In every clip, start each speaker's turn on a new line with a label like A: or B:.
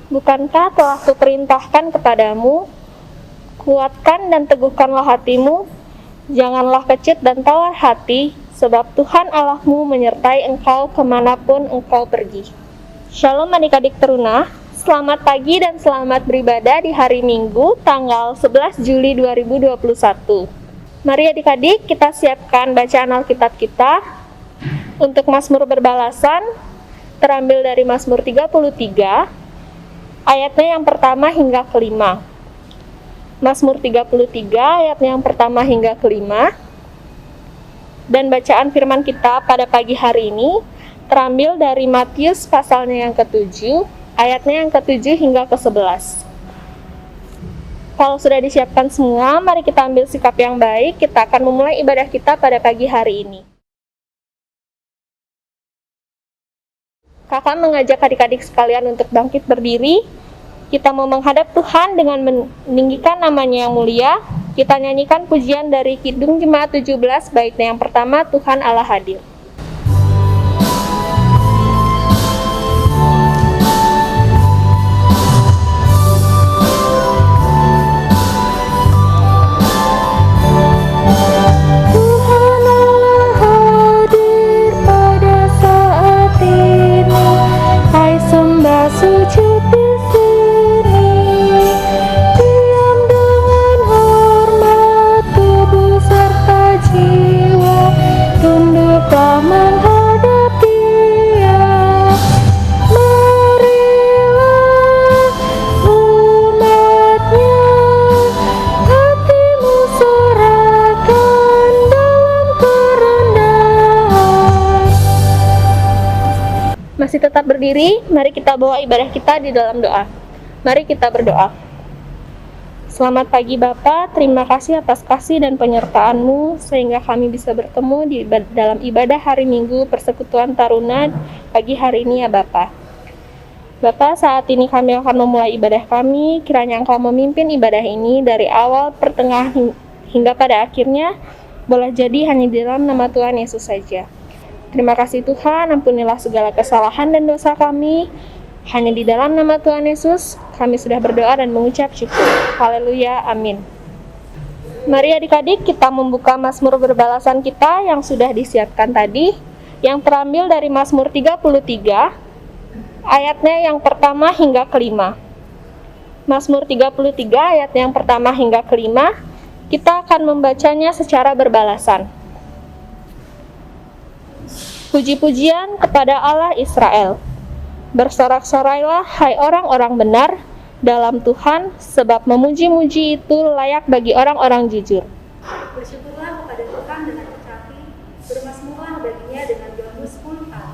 A: Bukankah telah kuperintahkan kepadamu, kuatkan dan teguhkanlah hatimu, janganlah kecut dan tawar hati, sebab Tuhan Allahmu menyertai engkau kemanapun engkau pergi. Shalom adik-adik teruna, selamat pagi dan selamat beribadah di hari Minggu tanggal 11 Juli 2021. Mari adik-adik kita siapkan bacaan Alkitab kita. Untuk Mazmur berbalasan terambil dari Mazmur 33 ayatnya yang pertama hingga kelima. Mazmur 33 ayatnya yang pertama hingga kelima. Dan bacaan firman kita pada pagi hari ini terambil dari Matius pasalnya yang ke-7, ayatnya yang ke-7 hingga ke-11. Kalau sudah disiapkan semua, mari kita ambil sikap yang baik. Kita akan memulai ibadah kita pada pagi hari ini. Kakak mengajak adik-adik sekalian untuk bangkit berdiri. Kita mau menghadap Tuhan dengan meninggikan namanya yang mulia. Kita nyanyikan pujian dari Kidung Jemaat 17, baitnya yang pertama, Tuhan Allah Hadir. Masih tetap berdiri, mari kita bawa ibadah kita di dalam doa. Mari kita berdoa. Selamat pagi Bapa, terima kasih atas kasih dan penyertaan-Mu sehingga kami bisa bertemu di dalam ibadah hari Minggu Persekutuan Taruna pagi hari ini ya Bapa. Bapa, saat ini kami akan memulai ibadah kami, kiranya Engkau memimpin ibadah ini dari awal, pertengahan hingga pada akhirnya, boleh jadi hanya di dalam nama Tuhan Yesus saja. Terima kasih Tuhan, ampunilah segala kesalahan dan dosa kami. Hanya di dalam nama Tuhan Yesus, kami sudah berdoa dan mengucap syukur. Haleluya, amin. Mari adik-adik kita membuka Mazmur berbalasan kita yang sudah disiapkan tadi, yang terambil dari Mazmur 33, ayatnya yang pertama hingga kelima. Mazmur 33, ayat yang pertama hingga kelima, kita akan membacanya secara berbalasan. Puji-pujian kepada Allah Israel. Bersorak-sorailah hai orang-orang benar dalam Tuhan, sebab memuji-muji itu layak bagi orang-orang jujur.
B: Bersyukurlah kepada Tuhan dengan kecapi, bermazmurlah baginya dengan gambus puluhan.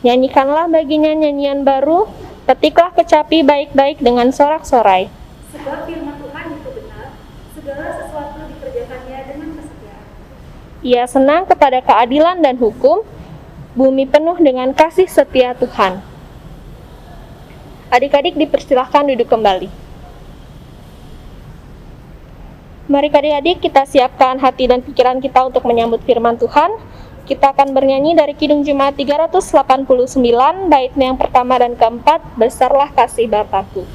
A: Nyanyikanlah baginya nyanyian baru, petiklah kecapi baik-baik dengan sorak-sorai.
B: Sebab firman Tuhan itu benar, segala sesuatu dikerjakannya dengan kesetiaan.
A: Ia senang kepada keadilan dan hukum, bumi penuh dengan kasih setia Tuhan. Adik-adik dipersilahkan duduk kembali. Mari adik-adik kita siapkan hati dan pikiran kita untuk menyambut firman Tuhan. Kita akan bernyanyi dari Kidung Jemaat 389, baitnya yang pertama dan keempat, Besarlah Kasih Bapakku.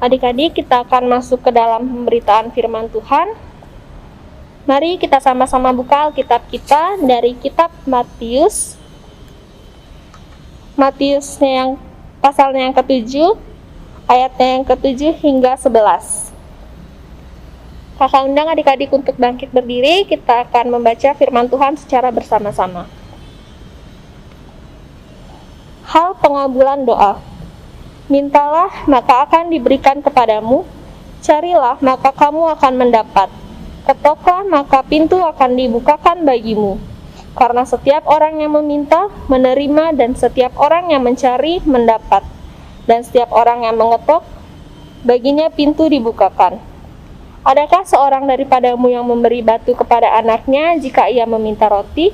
A: Adik-adik, kita akan masuk ke dalam pemberitaan firman Tuhan. Mari kita sama-sama buka Alkitab kita dari kitab Matius Matiusnya yang pasalnya yang ke-7, ayatnya yang ke-7 hingga 11. Kakak undang adik-adik untuk bangkit berdiri, kita akan membaca firman Tuhan secara bersama-sama. Hal pengabulan doa. Mintalah, maka akan diberikan kepadamu. Carilah, maka kamu akan mendapat. Ketoklah, maka pintu akan dibukakan bagimu. Karena setiap orang yang meminta, menerima, dan setiap orang yang mencari, mendapat. Dan setiap orang yang mengetok, baginya pintu dibukakan. Adakah seorang daripadamu yang memberi batu kepada anaknya jika ia meminta roti?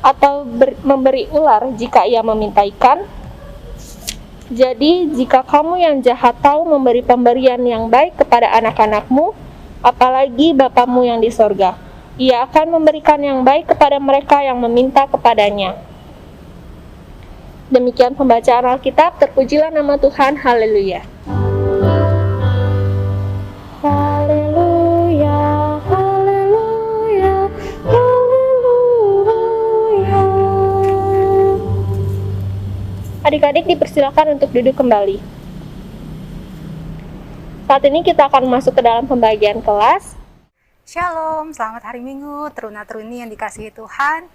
A: Atau memberi ular jika ia meminta ikan? Jadi, jika kamu yang jahat tahu memberi pemberian yang baik kepada anak-anakmu, apalagi Bapamu yang di sorga, Ia akan memberikan yang baik kepada mereka yang meminta kepadanya. Demikian pembacaan Alkitab, terpujilah nama Tuhan, haleluya. Haleluya, haleluya, haleluya. Adik-adik dipersilakan untuk duduk kembali. Saat ini kita akan masuk ke dalam pembagian kelas.
C: Shalom, selamat hari Minggu, teruna-teruni yang dikasihi Tuhan.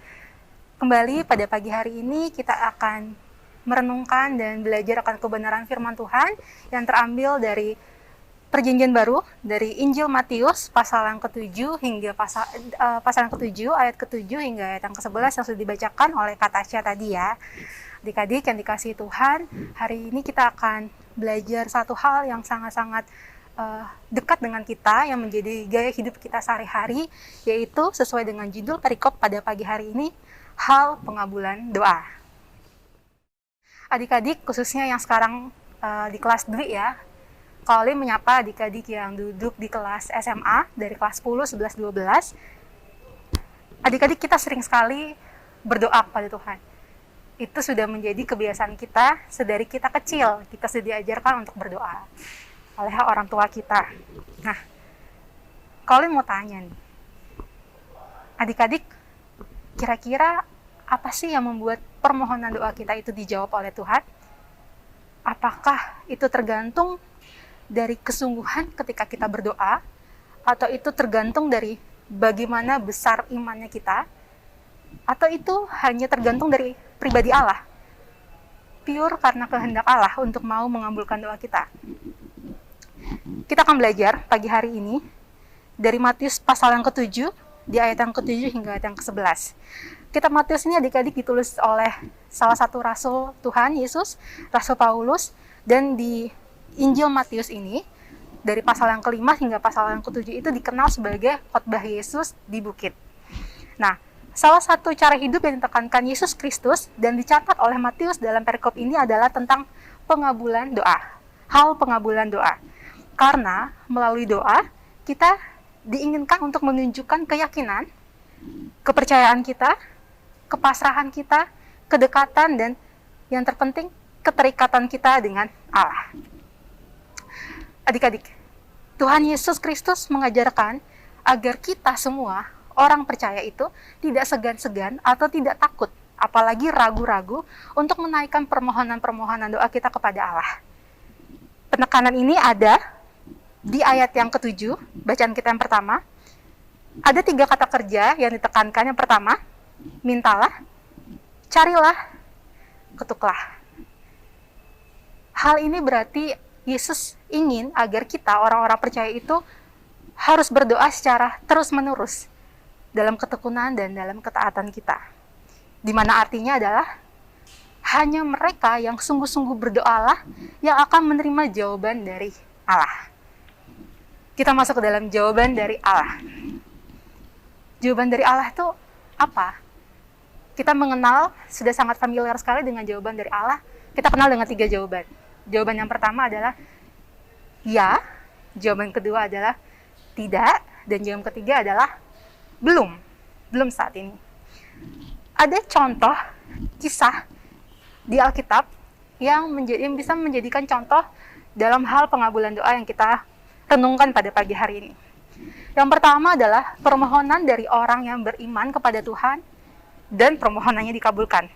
C: Kembali pada pagi hari ini kita akan merenungkan dan belajar akan kebenaran firman Tuhan yang terambil dari Perjanjian Baru, dari Injil Matius pasal yang ke-7 hingga pasal yang ke-7, ayat ke-7 hingga ayat yang ke-11 yang sudah dibacakan oleh Kak Tasya tadi ya. Adik-adik yang dikasihi Tuhan, hari ini kita akan belajar satu hal yang sangat-sangat dekat dengan kita, yang menjadi gaya hidup kita sehari-hari, yaitu sesuai dengan judul perikop pada pagi hari ini, hal pengabulan doa. Adik-adik khususnya yang sekarang di kelas dulu ya, Kali menyapa adik-adik yang duduk di kelas SMA dari kelas 10, 11, 12. Adik-adik kita sering sekali berdoa kepada Tuhan. Itu sudah menjadi kebiasaan kita sedari kita kecil, kita sudah diajarkan untuk berdoa oleh orang tua kita. Nah, Colin mau tanya nih, adik-adik, kira-kira apa sih yang membuat permohonan doa kita itu dijawab oleh Tuhan? Apakah itu tergantung dari kesungguhan ketika kita berdoa, atau itu tergantung dari bagaimana besar imannya kita, atau itu hanya tergantung dari pribadi Allah, pure karena kehendak Allah untuk mau mengabulkan doa kita? Kita akan belajar pagi hari ini dari Matius pasal yang ke-7, di ayat yang ke-7 hingga ayat yang ke-11. Kitab Matius ini adik-adik ditulis oleh salah satu rasul Tuhan Yesus, Rasul Paulus, dan di Injil Matius ini, dari pasal yang ke-5 hingga pasal yang ke-7 itu dikenal sebagai khotbah Yesus di bukit. Nah, salah satu cara hidup yang ditekankan Yesus Kristus dan dicatat oleh Matius dalam perikop ini adalah tentang pengabulan doa, hal pengabulan doa. Karena melalui doa, kita diinginkan untuk menunjukkan keyakinan, kepercayaan kita, kepasrahan kita, kedekatan, dan yang terpenting, keterikatan kita dengan Allah. Adik-adik, Tuhan Yesus Kristus mengajarkan agar kita semua, orang percaya itu, tidak segan-segan atau tidak takut, apalagi ragu-ragu untuk menaikkan permohonan-permohonan doa kita kepada Allah. Penekanan ini ada di ayat yang ke-7, bacaan kita yang pertama. Ada 3 kata kerja yang ditekankan. Yang pertama, mintalah, carilah, ketuklah. Hal ini berarti Yesus ingin agar kita, orang-orang percaya itu, harus berdoa secara terus-menerus dalam ketekunan dan dalam ketaatan kita. Di mana artinya adalah hanya mereka yang sungguh-sungguh berdoalah yang akan menerima jawaban dari Allah. Kita masuk ke dalam jawaban dari Allah. Jawaban dari Allah itu apa? Kita mengenal, sudah sangat familiar sekali dengan jawaban dari Allah. Kita kenal dengan 3 jawaban. Jawaban yang pertama adalah ya, jawaban kedua adalah tidak, dan jawaban ketiga adalah belum saat ini. Ada contoh kisah di Alkitab yang bisa menjadikan contoh dalam hal pengabulan doa yang kita renungkan pada pagi hari ini. Yang pertama adalah permohonan dari orang yang beriman kepada Tuhan dan permohonannya dikabulkan.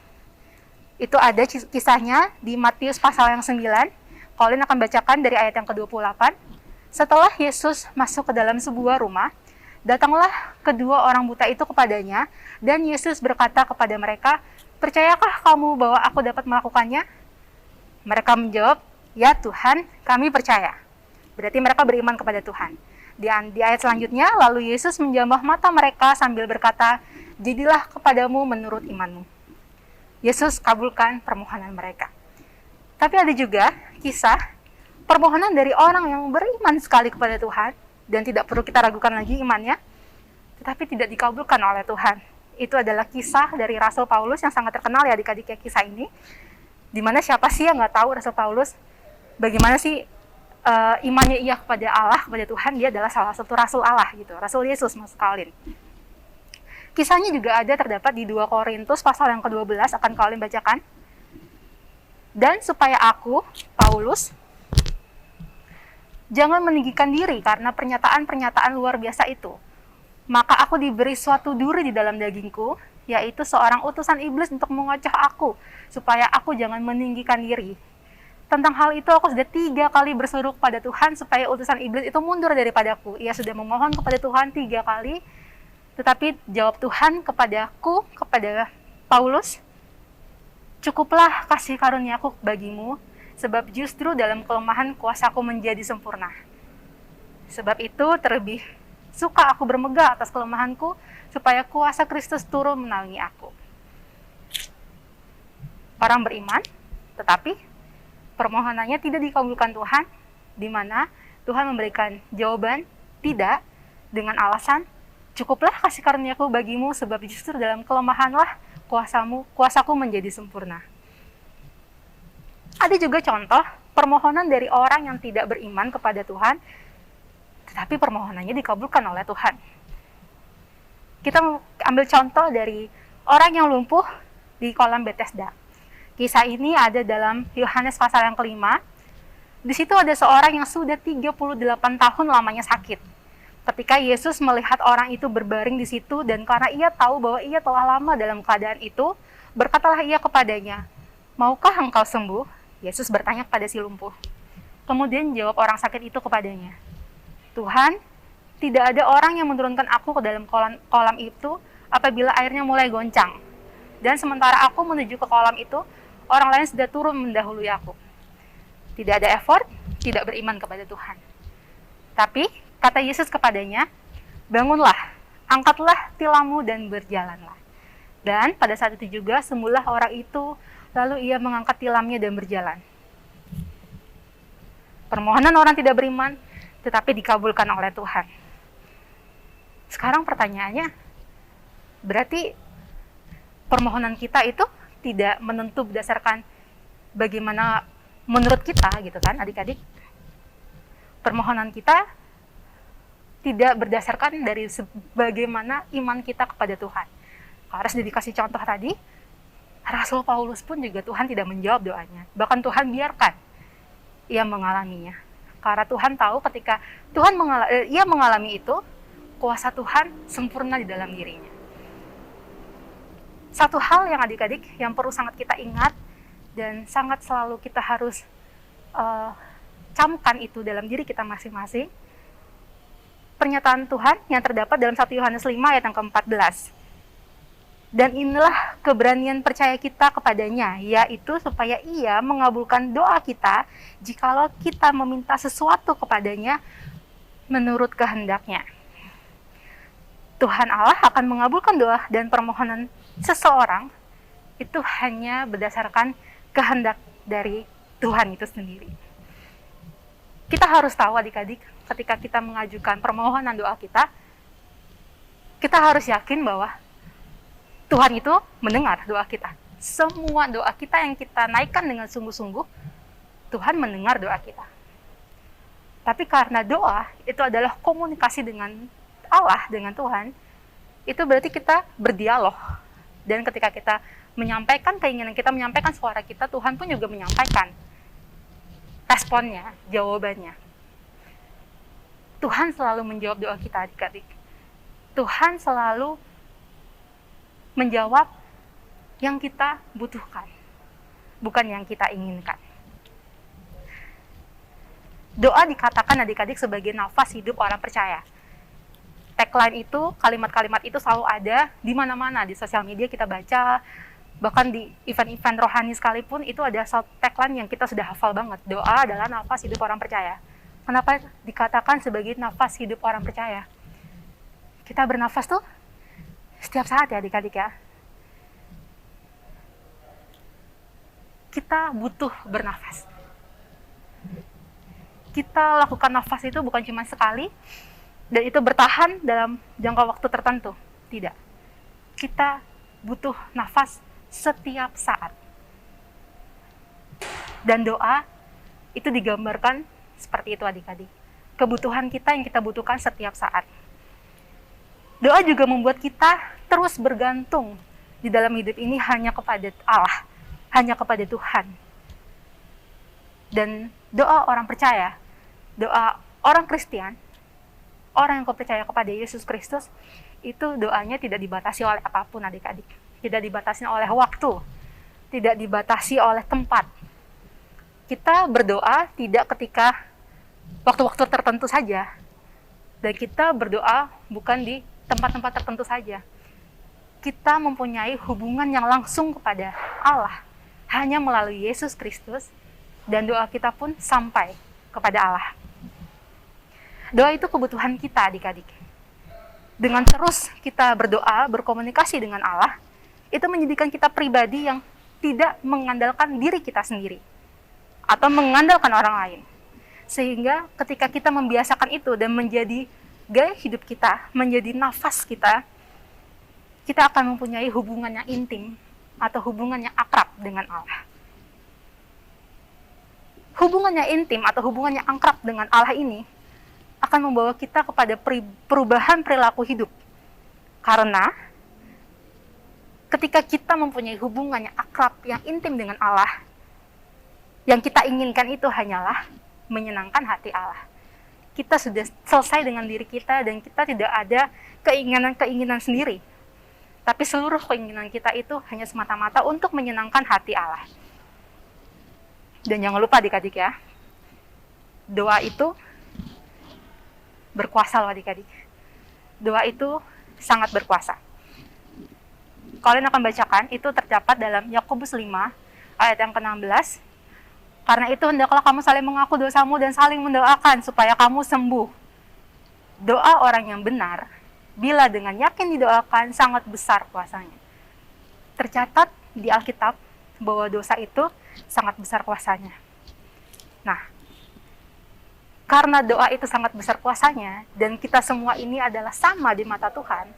C: Itu ada kisahnya di Matius pasal yang 9. Colin akan bacakan dari ayat yang ke-28. Setelah Yesus masuk ke dalam sebuah rumah, datanglah kedua orang buta itu kepadanya, dan Yesus berkata kepada mereka, "Percayakah kamu bahwa aku dapat melakukannya?" Mereka menjawab, "Ya Tuhan, kami percaya." Berarti mereka beriman kepada Tuhan. Di ayat selanjutnya, lalu Yesus menjamah mata mereka sambil berkata, "Jadilah kepadamu menurut imanmu." Yesus kabulkan permohonan mereka. Tapi ada juga kisah permohonan dari orang yang beriman sekali kepada Tuhan, dan tidak perlu kita ragukan lagi imannya, tetapi tidak dikabulkan oleh Tuhan. Itu adalah kisah dari Rasul Paulus yang sangat terkenal ya adik-adik ya, kisah ini. Dimana siapa sih yang nggak tahu Rasul Paulus? Bagaimana sih imannya ia kepada Allah, kepada Tuhan? Dia adalah salah satu Rasul Allah gitu, Rasul Yesus maksud kalian. Kisahnya juga ada terdapat di 2 Korintus pasal yang ke-12, akan kalian bacakan. Dan supaya aku, Paulus, jangan meninggikan diri karena pernyataan-pernyataan luar biasa itu, maka aku diberi suatu duri di dalam dagingku, yaitu seorang utusan iblis untuk mengoceh aku, supaya aku jangan meninggikan diri. Tentang hal itu aku sudah 3 kali berseru kepada Tuhan supaya utusan iblis itu mundur daripadaku. Ia sudah memohon kepada Tuhan 3 kali, tetapi jawab Tuhan kepadaku, kepada Paulus, "Cukuplah kasih karuniaku bagimu, sebab justru dalam kelemahan kuasaku menjadi sempurna. Sebab itu terlebih suka aku bermegah atas kelemahanku, supaya kuasa Kristus turun menaungi aku." Orang beriman, tetapi permohonannya tidak dikabulkan Tuhan, di mana Tuhan memberikan jawaban tidak dengan alasan, "Cukuplah kasih karuniaku bagimu, sebab justru dalam kelemahanlah kuasaku menjadi sempurna." Ada juga contoh permohonan dari orang yang tidak beriman kepada Tuhan, tetapi permohonannya dikabulkan oleh Tuhan. Kita ambil contoh dari orang yang lumpuh di kolam Bethesda. Kisah ini ada dalam Yohanes pasal yang ke-5. Di situ ada seorang yang sudah 38 tahun lamanya sakit. Ketika Yesus melihat orang itu berbaring di situ, dan karena ia tahu bahwa ia telah lama dalam keadaan itu, berkatalah ia kepadanya, "Maukah engkau sembuh?" Yesus bertanya kepada si lumpuh. Kemudian jawab orang sakit itu kepadanya, "Tuhan, tidak ada orang yang menurunkan aku ke dalam kolam itu apabila airnya mulai goncang. Dan sementara aku menuju ke kolam itu, orang lain sudah turun mendahului aku." Tidak ada effort, tidak beriman kepada Tuhan. Tapi kata Yesus kepadanya, "Bangunlah, angkatlah tilammu dan berjalanlah." Dan pada saat itu juga sembuhlah orang itu, lalu ia mengangkat tilamnya dan berjalan. Permohonan orang tidak beriman, tetapi dikabulkan oleh Tuhan. Sekarang pertanyaannya, berarti permohonan kita itu tidak menentu berdasarkan bagaimana menurut kita gitu kan adik-adik. Permohonan kita tidak berdasarkan dari bagaimana iman kita kepada Tuhan. Harus dikasih contoh tadi, Rasul Paulus pun juga Tuhan tidak menjawab doanya. Bahkan Tuhan biarkan ia mengalaminya. Karena Tuhan tahu ketika ia mengalami itu, kuasa Tuhan sempurna di dalam dirinya. Satu hal yang adik-adik yang perlu sangat kita ingat dan sangat selalu kita harus camkan itu dalam diri kita masing-masing. Pernyataan Tuhan yang terdapat dalam 1 Yohanes 5 ayat yang ke-14. Dan inilah keberanian percaya kita kepadanya, yaitu supaya ia mengabulkan doa kita jikalau kita meminta sesuatu kepadanya menurut kehendaknya. Tuhan Allah akan mengabulkan doa dan permohonan seseorang itu hanya berdasarkan kehendak dari Tuhan itu sendiri. Kita harus tahu adik-adik, ketika kita mengajukan permohonan doa kita harus yakin bahwa Tuhan itu mendengar doa kita. Semua doa kita yang kita naikkan dengan sungguh-sungguh, Tuhan mendengar doa kita. Tapi karena doa itu adalah komunikasi dengan Allah, dengan Tuhan, itu berarti kita berdialog. Dan ketika kita menyampaikan keinginan kita, menyampaikan suara kita, Tuhan pun juga menyampaikan responnya, jawabannya. Tuhan selalu menjawab doa kita adik-adik. Tuhan selalu menjawab yang kita butuhkan. bukan yang kita inginkan. Doa dikatakan adik-adik sebagai nafas hidup orang percaya. Tagline itu, kalimat-kalimat itu selalu ada di mana-mana, di sosial media kita baca, bahkan di event-event rohani sekalipun itu ada tagline yang kita sudah hafal banget. Doa adalah nafas hidup orang percaya. Kenapa dikatakan sebagai nafas hidup orang percaya? Kita bernafas tuh setiap saat ya adik-adik ya. Kita butuh bernafas. Kita lakukan nafas itu bukan cuma sekali, dan itu bertahan dalam jangka waktu tertentu. Tidak. Kita butuh nafas setiap saat. Dan doa itu digambarkan seperti itu adik-adik. Kebutuhan kita yang kita butuhkan setiap saat. Doa juga membuat kita terus bergantung di dalam hidup ini hanya kepada Allah, hanya kepada Tuhan. Dan doa orang percaya, doa orang Kristen, orang yang percaya kepada Yesus Kristus, itu doanya tidak dibatasi oleh apapun adik-adik. Tidak dibatasi oleh waktu, tidak dibatasi oleh tempat. Kita berdoa tidak ketika waktu-waktu tertentu saja. Dan kita berdoa bukan di tempat-tempat tertentu saja. Kita mempunyai hubungan yang langsung kepada Allah hanya melalui Yesus Kristus, dan doa kita pun sampai kepada Allah. Doa itu kebutuhan kita adik-adik. Dengan terus kita berdoa, berkomunikasi dengan Allah, itu menjadikan kita pribadi yang tidak mengandalkan diri kita sendiri atau mengandalkan orang lain. Sehingga ketika kita membiasakan itu dan menjadi gaya hidup kita, menjadi nafas kita, kita akan mempunyai hubungan yang intim atau hubungan yang akrab dengan Allah. Hubungan yang intim atau hubungan yang akrab dengan Allah ini akan membawa kita kepada perubahan perilaku hidup. Karena ketika kita mempunyai hubungan yang akrab, yang intim dengan Allah, yang kita inginkan itu hanyalah menyenangkan hati Allah. Kita sudah selesai dengan diri kita dan kita tidak ada keinginan-keinginan sendiri. Tapi seluruh keinginan kita itu hanya semata-mata untuk menyenangkan hati Allah. Dan jangan lupa adik-adik ya, doa itu berkuasa loh adik-adik. Doa itu sangat berkuasa. Kalian akan bacakan, itu terdapat dalam Yakobus 5 ayat yang ke-16. Karena itu hendaklah kamu saling mengaku dosamu dan saling mendoakan supaya kamu sembuh. Doa orang yang benar, bila dengan yakin didoakan, sangat besar kuasanya. Tercatat di Alkitab bahwa dosa itu sangat besar kuasanya. Nah, karena doa itu sangat besar kuasanya, dan kita semua ini adalah sama di mata Tuhan,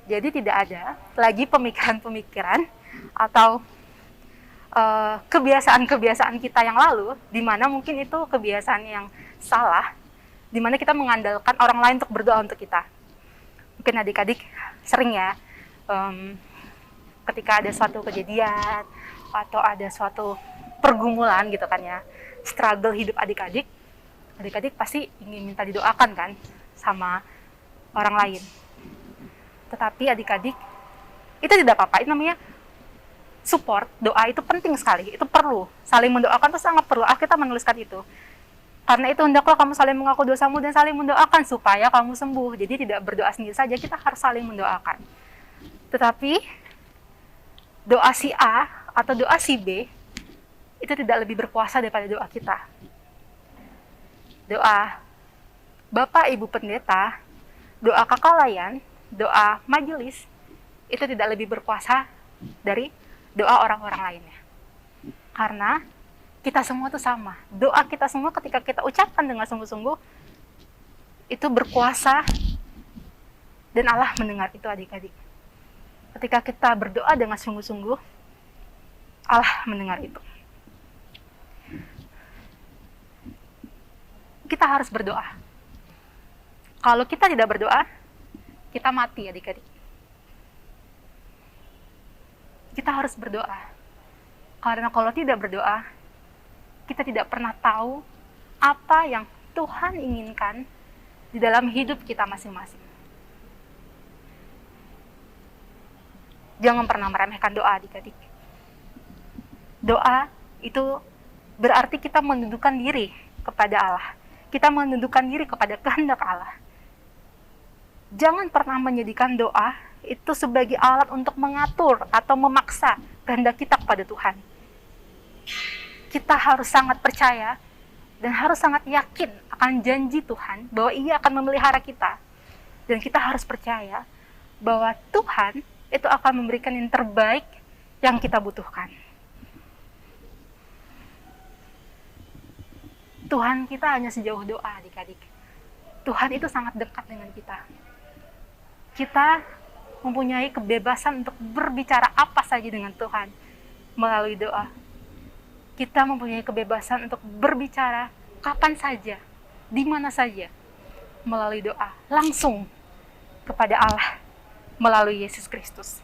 C: jadi tidak ada lagi pemikiran-pemikiran atau kebiasaan-kebiasaan kita yang lalu, di mana mungkin itu kebiasaan yang salah, di mana kita mengandalkan orang lain untuk berdoa untuk kita. Mungkin adik-adik sering ya, ketika ada suatu kejadian, atau ada suatu pergumulan gitu kan ya, struggle hidup adik-adik pasti ingin minta didoakan kan sama orang lain. Tetapi adik-adik, itu tidak apa-apa, itu namanya support. Doa itu penting sekali, itu perlu. Saling mendoakan itu sangat perlu. Kita menuliskan itu. Karena itu hendaklah kamu saling mengaku dosamu dan saling mendoakan supaya kamu sembuh. Jadi tidak berdoa sendiri saja, kita harus saling mendoakan. Tetapi doa si A atau doa si B itu tidak lebih berkuasa daripada doa kita. Doa Bapak Ibu Pendeta, doa kakak layan, doa majelis, itu tidak lebih berkuasa dari doa orang-orang lainnya. Karena kita semua itu sama. Doa kita semua ketika kita ucapkan dengan sungguh-sungguh, itu berkuasa dan Allah mendengar itu adik-adik. Ketika kita berdoa dengan sungguh-sungguh, Allah mendengar itu. Kita harus berdoa. Kalau kita tidak berdoa, kita mati adik-adik. Kita harus berdoa. Karena kalau tidak berdoa, kita tidak pernah tahu apa yang Tuhan inginkan di dalam hidup kita masing-masing. Jangan pernah meremehkan doa adik-adik. Doa itu berarti kita menundukkan diri kepada Allah. Kita menundukkan diri kepada kehendak Allah. Jangan pernah menjadikan doa itu sebagai alat untuk mengatur atau memaksa kehendak kita kepada Tuhan. Kita harus sangat percaya dan harus sangat yakin akan janji Tuhan bahwa Ia akan memelihara kita. Dan kita harus percaya bahwa Tuhan itu akan memberikan yang terbaik yang kita butuhkan. Tuhan kita hanya sejauh doa, adik-adik. Tuhan itu sangat dekat dengan kita. Kita mempunyai kebebasan untuk berbicara apa saja dengan Tuhan melalui doa. Kita mempunyai kebebasan untuk berbicara kapan saja, di mana saja, melalui doa, langsung kepada Allah, melalui Yesus Kristus.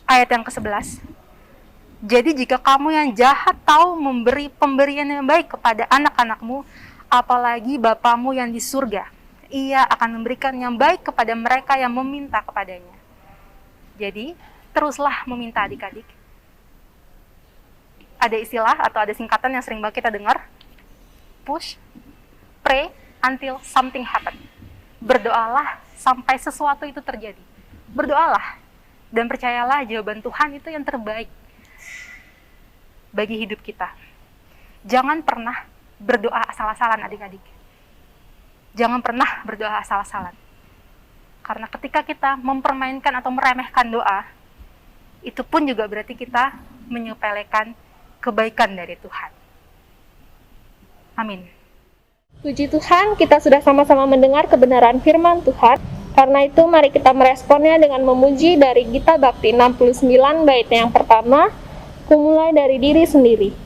C: Ayat yang ke-11. Jadi jika kamu yang jahat tahu memberi pemberian yang baik kepada anak-anakmu, apalagi Bapamu yang di surga, Ia akan memberikan yang baik kepada mereka yang meminta kepadanya. Jadi, teruslah meminta adik-adik. Ada istilah atau ada singkatan yang sering banget kita dengar. Push, pray until something happen. Berdoalah sampai sesuatu itu terjadi. Berdoalah dan percayalah jawaban Tuhan itu yang terbaik bagi hidup kita. Jangan pernah berdoa asal-asalan, adik-adik. Jangan pernah berdoa asal-asalan. Karena ketika kita mempermainkan atau meremehkan doa, itu pun juga berarti kita menyepelekan kebaikan dari Tuhan. Amin.
A: Puji Tuhan, kita sudah sama-sama mendengar kebenaran firman Tuhan. Karena itu, mari kita meresponnya dengan memuji dari Gita Bakti 69 bait yang pertama, Kumulai dari diri sendiri.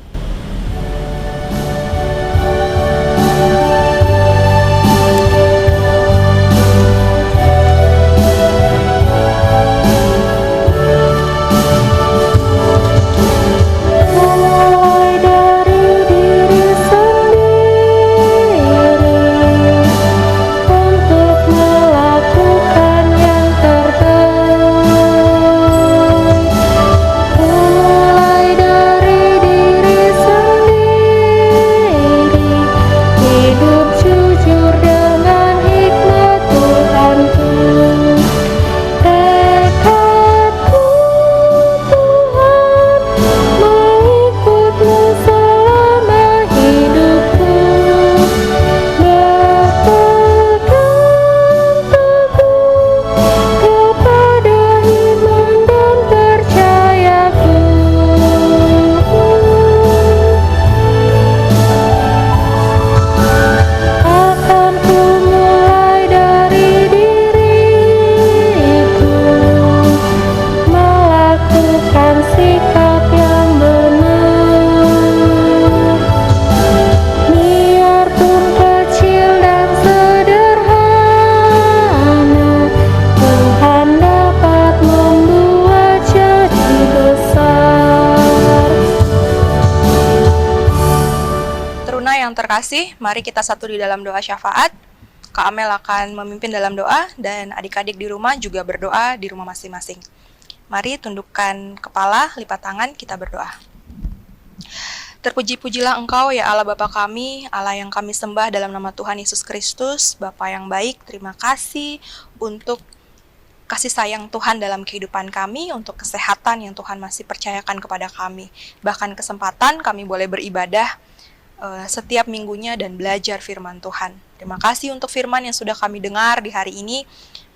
D: Terkasih, mari kita satu di dalam doa syafaat. Kak Amel akan memimpin dalam doa dan adik-adik di rumah juga berdoa di rumah masing-masing. Mari tundukkan kepala, lipat tangan, kita berdoa. Terpuji-pujilah Engkau ya Allah Bapa kami, Allah yang kami sembah dalam nama Tuhan Yesus Kristus. Bapa yang baik, terima kasih untuk kasih sayang Tuhan dalam kehidupan kami, untuk kesehatan yang Tuhan masih percayakan kepada kami. Bahkan kesempatan kami boleh beribadah setiap minggunya dan belajar firman Tuhan. Terima kasih untuk firman yang sudah kami dengar di hari ini.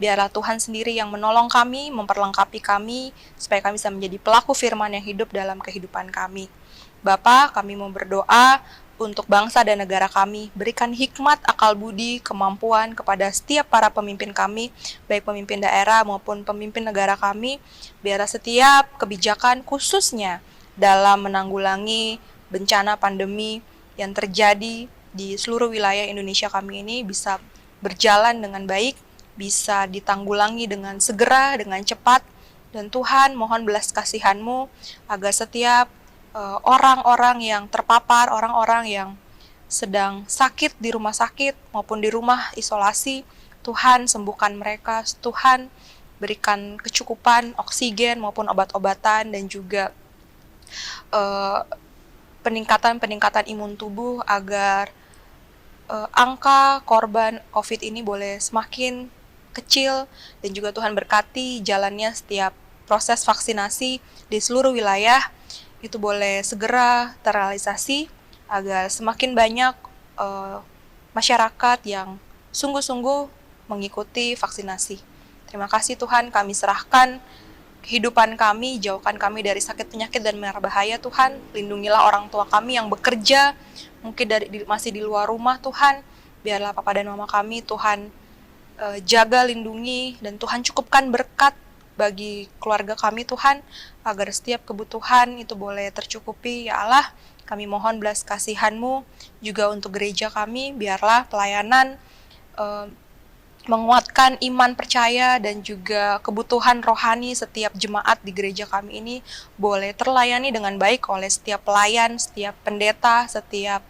D: Biarlah Tuhan sendiri yang menolong kami, memperlengkapi kami, supaya kami bisa menjadi pelaku firman yang hidup dalam kehidupan kami. Bapa, kami mau berdoa untuk bangsa dan negara kami. Berikan hikmat, akal budi, kemampuan kepada setiap para pemimpin kami, baik pemimpin daerah maupun pemimpin negara kami. Biarlah setiap kebijakan khususnya dalam menanggulangi bencana pandemi yang terjadi di seluruh wilayah Indonesia kami ini bisa berjalan dengan baik, bisa ditanggulangi dengan segera, dengan cepat. Dan Tuhan, mohon belas kasihan-Mu agar setiap orang-orang yang terpapar, orang-orang yang sedang sakit di rumah sakit maupun di rumah isolasi, Tuhan sembuhkan mereka. Tuhan berikan kecukupan oksigen maupun obat-obatan dan juga peningkatan imun tubuh agar angka korban COVID ini boleh semakin kecil, dan juga Tuhan berkati jalannya setiap proses vaksinasi di seluruh wilayah itu boleh segera terrealisasi agar semakin banyak masyarakat yang sungguh-sungguh mengikuti vaksinasi. Terima kasih Tuhan, kami serahkan kehidupan kami, jauhkan kami dari sakit penyakit dan mara bahaya Tuhan. Lindungilah orang tua kami yang bekerja, mungkin masih di luar rumah Tuhan. Biarlah Papa dan Mama kami Tuhan jaga, lindungi, dan Tuhan cukupkan berkat bagi keluarga kami Tuhan, agar setiap kebutuhan itu boleh tercukupi. Ya Allah, kami mohon belas kasihan-Mu juga untuk gereja kami. Biarlah pelayanan menguatkan iman percaya dan juga kebutuhan rohani setiap jemaat di gereja kami ini boleh terlayani dengan baik oleh setiap pelayan, setiap pendeta, setiap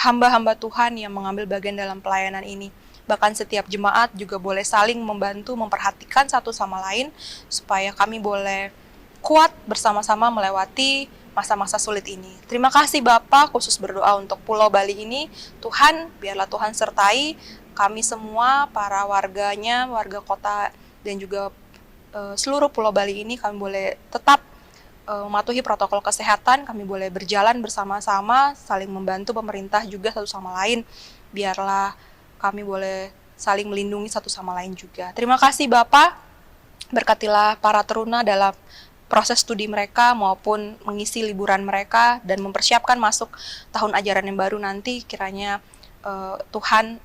D: hamba-hamba Tuhan yang mengambil bagian dalam pelayanan ini. Bahkan setiap jemaat juga boleh saling membantu, memperhatikan satu sama lain, supaya kami boleh kuat bersama-sama melewati masa-masa sulit ini. Terima kasih Bapak, khusus berdoa untuk Pulau Bali ini. Tuhan, biarlah Tuhan sertai kami semua, para warganya, warga kota, dan juga seluruh Pulau Bali ini. Kami boleh tetap mematuhi protokol kesehatan, kami boleh berjalan bersama-sama, saling membantu pemerintah juga satu sama lain. Biarlah kami boleh saling melindungi satu sama lain juga. Terima kasih Bapak, berkatilah para teruna dalam proses studi mereka maupun mengisi liburan mereka dan mempersiapkan masuk tahun ajaran yang baru nanti. Kiranya Tuhan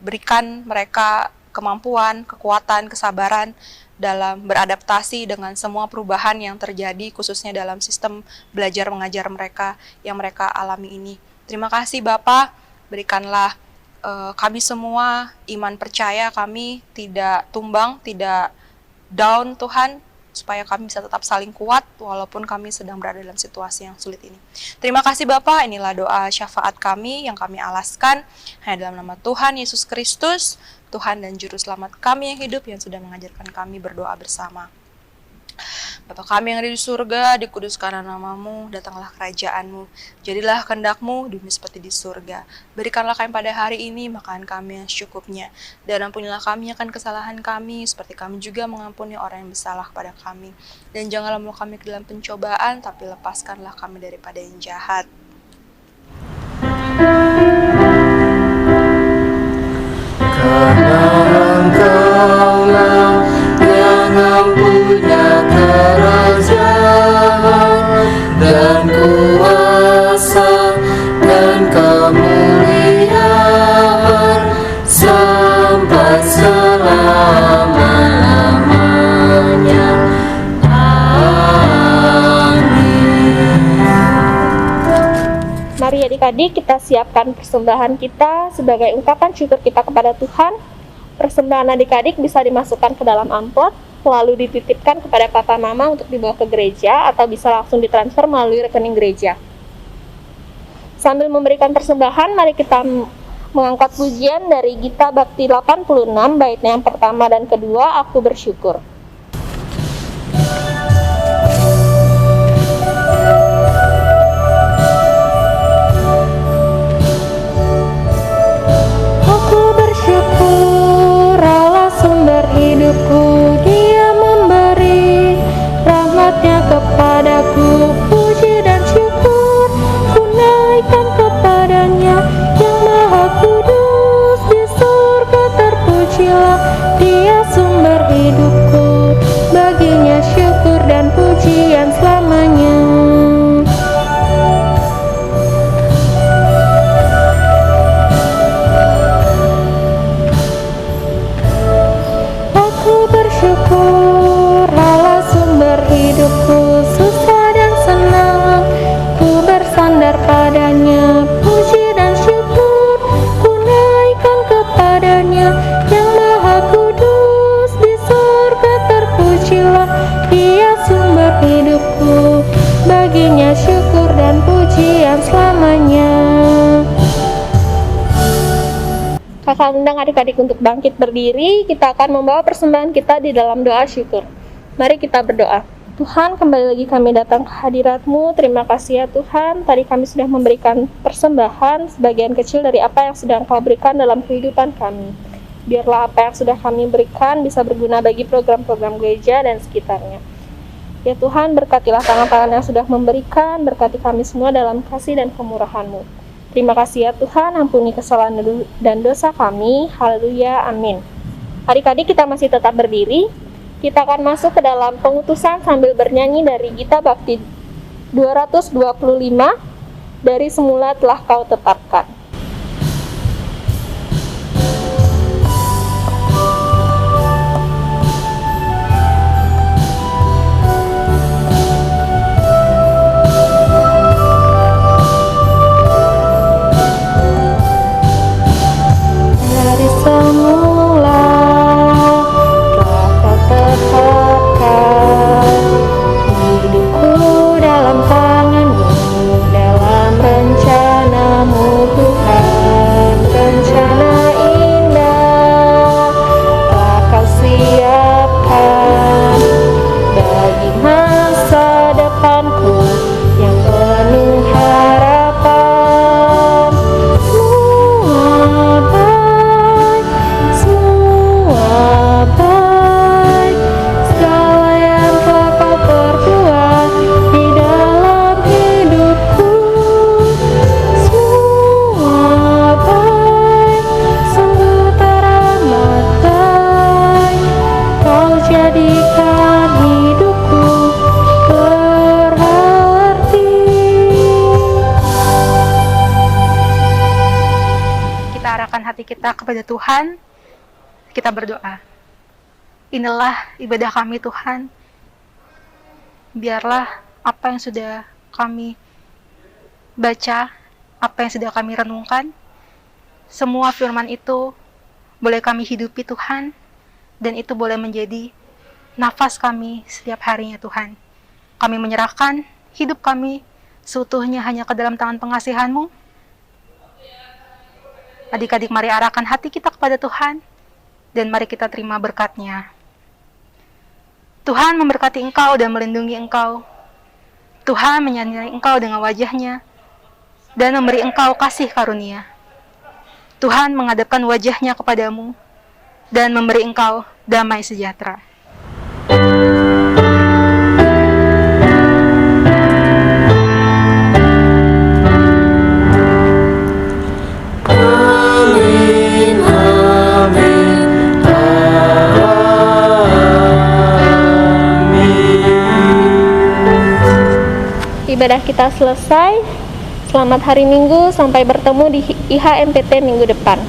D: berikan mereka kemampuan, kekuatan, kesabaran dalam beradaptasi dengan semua perubahan yang terjadi, khususnya dalam sistem belajar mengajar mereka yang mereka alami ini. Terima kasih Bapak, berikanlah kami semua iman percaya kami tidak tumbang, tidak down Tuhan, supaya kami bisa tetap saling kuat walaupun kami sedang berada dalam situasi yang sulit ini. Terima kasih Bapak, inilah doa syafaat kami yang kami alaskan hanya dalam nama Tuhan Yesus Kristus, Tuhan dan Juru Selamat kami yang hidup, yang sudah mengajarkan kami berdoa bersama. Bapa kami yang ada di surga, dikuduskanlah nama-Mu, datanglah kerajaan-Mu, jadilah kehendak-Mu di bumi seperti di surga. Berikanlah kami pada hari ini makan kami yang secukupnya, dan ampunilah kami akan kesalahan kami, seperti kami juga mengampuni orang yang bersalah kepada kami. Dan janganlah membawa kami ke dalam pencobaan, tapi lepaskanlah kami daripada yang jahat.
E: Karena Engkaulah yang mempunyai kerajaan dan kuasa dan kemuliaan sampai selama-lamanya. Amin.
A: Mari adik-adik kita siapkan persembahan kita sebagai ungkapan syukur kita kepada Tuhan. Persembahan adik-adik bisa dimasukkan ke dalam amplop, lalu dititipkan kepada papa mama untuk dibawa ke gereja, atau bisa langsung ditransfer melalui rekening gereja. Sambil memberikan persembahan, mari kita mengangkat pujian dari Gita Bakti 86, baitnya yang pertama dan kedua, Aku Bersyukur. Aku bersyukur Allah sumber hidupku, Dia memberi rahmatnya kepadaku. Puji dan syukur ku naikkan kepadanya, yang maha kudus di surga terpujilah. Dia sumber hidupku, baginya syukur dan pujian selamanya. Aku bersyukur Allah sumber hidupku, susah dan senang ku bersandar padanya. Puji dan syukur ku naikkan kepadanya, yang maha kudus di surga terpujilah. Dia sumber hidupku, baginya syukur dan pujian selamanya. Kakak undang adik-adik untuk bangkit berdiri. Kita akan membawa persembahan kita di dalam doa syukur. Mari kita berdoa. Tuhan, kembali lagi kami datang ke hadirat-Mu. Terima kasih ya Tuhan. Tadi kami sudah memberikan persembahan sebagian kecil dari apa yang sudah Engkau berikan dalam kehidupan kami. Biarlah apa yang sudah kami berikan bisa berguna bagi program-program gereja dan sekitarnya. Ya Tuhan, berkatilah tangan-tangan yang sudah memberikan, berkati kami semua dalam kasih dan kemurahan-Mu. Terima kasih ya Tuhan, ampuni kesalahan dan dosa kami. Haleluya, amin. Adik-adik, kita masih tetap berdiri. Kita akan masuk ke dalam pengutusan sambil bernyanyi dari Gita Bakti 225, dari semula telah Kau tetapkan.
C: Kita kepada Tuhan, kita berdoa. Inilah ibadah kami Tuhan. Biarlah apa yang sudah kami baca, apa yang sudah kami renungkan, semua firman itu boleh kami hidupi Tuhan, dan itu boleh menjadi nafas kami setiap harinya Tuhan. Kami menyerahkan hidup kami seutuhnya hanya ke dalam tangan pengasihan-Mu. Adik-adik, mari arahkan hati kita kepada Tuhan, dan mari kita terima berkat-Nya. Tuhan memberkati engkau dan melindungi engkau. Tuhan menyinari engkau dengan wajah-Nya, dan memberi engkau kasih karunia. Tuhan menghadapkan wajah-Nya kepadamu, dan memberi engkau damai sejahtera.
A: Ibadah kita selesai. Selamat hari Minggu, sampai bertemu di IHMPT minggu depan.